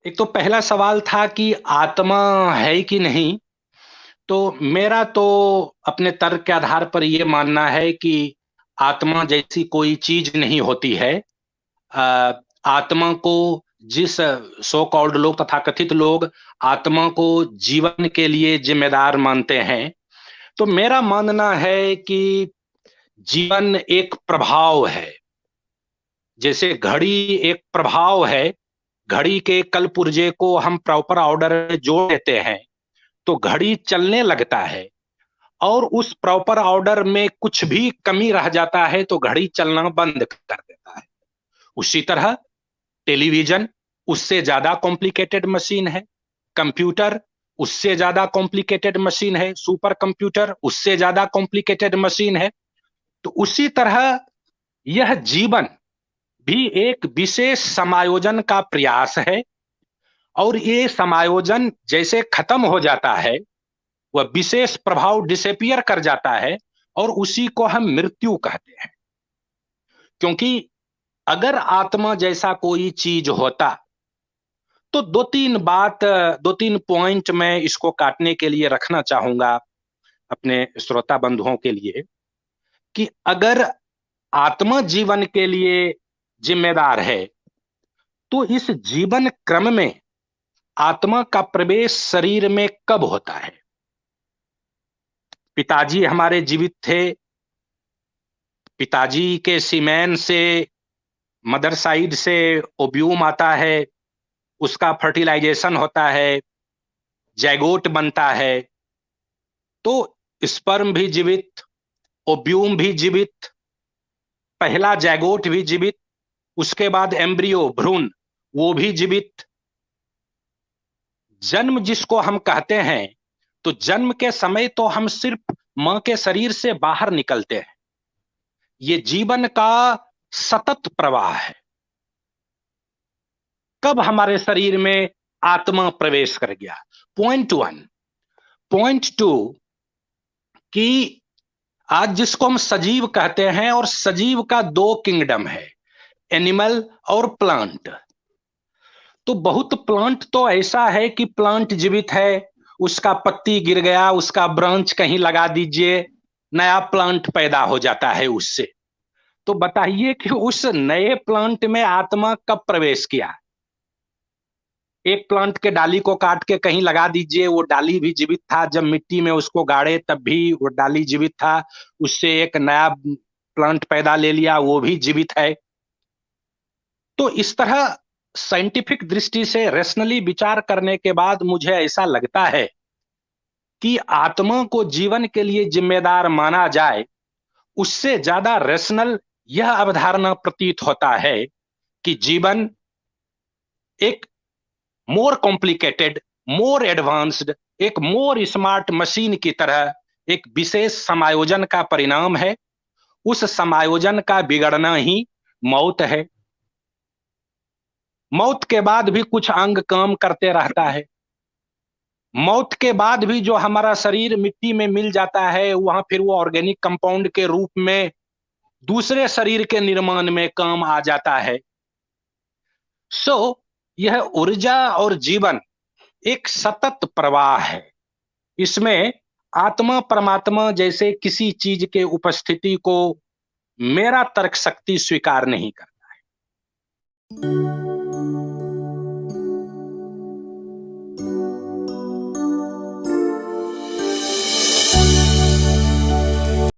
एक तो पहला सवाल था कि आत्मा है कि नहीं। तो मेरा तो अपने तर्क के आधार पर यह मानना है कि आत्मा जैसी कोई चीज नहीं होती है। अ, आत्मा को जिस सो कॉल्ड लोग तथाकथित लोग आत्मा को जीवन के लिए जिम्मेदार मानते हैं, तो मेरा मानना है कि जीवन एक प्रभाव है। जैसे घड़ी एक प्रभाव है, घड़ी के कल पुर्जे को हम प्रॉपर ऑर्डर में जोड़ देते हैं तो घड़ी चलने लगता है। और उस प्रॉपर ऑर्डर में कुछ भी कमी रह जाता है तो घड़ी चलना बंद कर देता है। उसी तरह टेलीविजन उससे ज्यादा कॉम्प्लिकेटेड मशीन है, कंप्यूटर उससे ज्यादा कॉम्प्लिकेटेड मशीन है, सुपर कंप्यूटर उससे ज्यादा कॉम्प्लिकेटेड मशीन है। तो उसी तरह यह जीवन भी एक विशेष समायोजन का प्रयास है। और ये समायोजन जैसे खत्म हो जाता है, वह विशेष प्रभाव डिसेपियर कर जाता है और उसी को हम मृत्यु कहते हैं। क्योंकि अगर आत्मा जैसा कोई चीज होता तो दो तीन पॉइंट मैं इसको काटने के लिए रखना चाहूंगा अपने श्रोता बंधुओं के लिए, कि अगर आत्मा जीवन के लिए जिम्मेदार है तो इस जीवन क्रम में आत्मा का प्रवेश शरीर में कब होता है। पिताजी हमारे जीवित थे, पिताजी के सीमेन से, मदर साइड से ओब्यूम आता है, उसका फर्टिलाइजेशन होता है, जैगोट बनता है। तो स्पर्म भी जीवित, ओब्यूम भी जीवित, पहला जैगोट भी जीवित, उसके बाद एम्ब्रियो भ्रूण वो भी जीवित। जन्म जिसको हम कहते हैं, तो जन्म के समय तो हम सिर्फ मां के शरीर से बाहर निकलते हैं। ये जीवन का सतत प्रवाह है। कब हमारे शरीर में आत्मा प्रवेश कर गया? Point one. पॉइंट टू, कि आज जिसको हम सजीव कहते हैं, और सजीव का दो किंगडम है, एनिमल और प्लांट। तो बहुत प्लांट तो ऐसा है कि प्लांट जीवित है, उसका पत्ती गिर गया, उसका ब्रांच कहीं लगा दीजिए, नया प्लांट पैदा हो जाता है उससे। तो बताइए कि उस नए प्लांट में आत्मा कब प्रवेश किया? एक प्लांट के डाली को काट के कहीं लगा दीजिए, वो डाली भी जीवित था, जब मिट्टी में उसको गाड़े तब भी वो डाली जीवित था, उससे एक नया प्लांट पैदा ले लिया, वो भी जीवित है। तो इस तरह साइंटिफिक दृष्टि से रेशनली विचार करने के बाद मुझे ऐसा लगता है कि आत्मा को जीवन के लिए जिम्मेदार माना जाए, उससे ज्यादा रेशनल यह अवधारणा प्रतीत होता है कि जीवन एक मोर कॉम्प्लिकेटेड, मोर एडवांस्ड, एक मोर स्मार्ट मशीन की तरह एक विशेष समायोजन का परिणाम है। उस समायोजन का बिगड़ना ही मौत है। मौत के बाद भी कुछ अंग काम करते रहता है। मौत के बाद भी जो हमारा शरीर मिट्टी में मिल जाता है, वहां फिर वो ऑर्गेनिक कंपाउंड के रूप में दूसरे शरीर के निर्माण में काम आ जाता है। सो यह ऊर्जा और जीवन एक सतत प्रवाह है। इसमें आत्मा परमात्मा जैसे किसी चीज के उपस्थिति को मेरा तर्क शक्ति स्वीकार नहीं करता है।